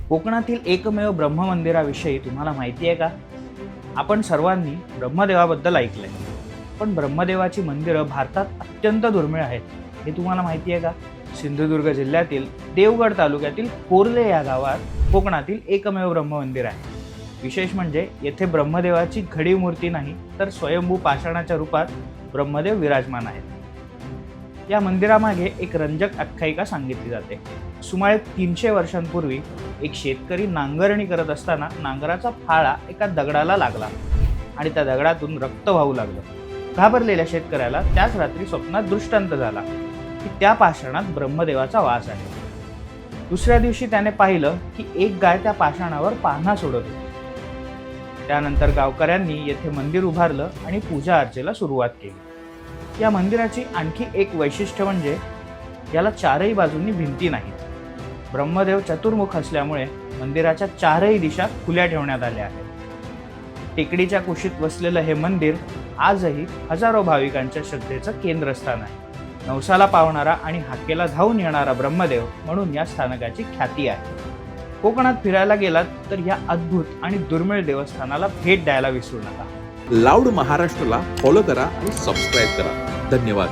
कोकणातील एकमेव ब्रह्ममंदिराविषयी तुम्हाला माहिती आहे का? आपण सर्वांनी ब्रह्मदेवाबद्दल ऐकलंय, पण ब्रह्मदेवाची मंदिरं भारतात अत्यंत दुर्मिळ आहेत. हे तुम्हाला माहिती आहे का? सिंधुदुर्ग जिल्ह्यातील देवगड तालुक्यातील कोर्ले या गावात कोकणातील एकमेव ब्रह्ममंदिर आहे. विशेष म्हणजे येथे ब्रह्मदेवाची घडी मूर्ती नाही, तर स्वयंभू पाषाणाच्या रूपात ब्रह्मदेव विराजमान आहेत. या मंदिरामागे एक रंजक आख्यायिका सांगितली जाते. सुमारे 300 वर्षांपूर्वी एक शेतकरी नांगरणी करत असताना नांगराचा फाळा एका दगडाला लागला आणि त्या दगडातून रक्त वाहू लागलं. घाबरलेल्या शेतकऱ्याला त्याच रात्री स्वप्नात दृष्टांत झाला की त्या पाषाणात ब्रह्मदेवाचा वास आहे. दुसऱ्या दिवशी त्याने पाहिलं की एक गाय त्या पाषाणावर पान्हा सोडत होती. त्यानंतर गावकऱ्यांनी येथे मंदिर उभारलं आणि पूजा अर्चेला सुरुवात केली. या मंदिराची आणखी एक वैशिष्ट्य म्हणजे याला चारही बाजूंनी भिंती नाहीत. ब्रह्मदेव चतुर्मुख असल्यामुळे मंदिराच्या चारही दिशा खुल्या ठेवण्यात आल्या आहेत. टेकडीच्या कुशीत वसलेलं हे मंदिर आजही हजारो भाविकांच्या श्रद्धेचं केंद्रस्थान आहे. नवसाला पावणारा आणि हाकेला धावून येणारा ब्रह्मदेव म्हणून या स्थानकाची ख्याती आहे. कोकणात फिरायला गेलात तर या अद्भुत आणि दुर्मिळ देवस्थानाला भेट द्यायला विसरू नका. लाऊड महाराष्ट्राला फॉलो करा आणि सबस्क्राईब करा. धन्यवाद.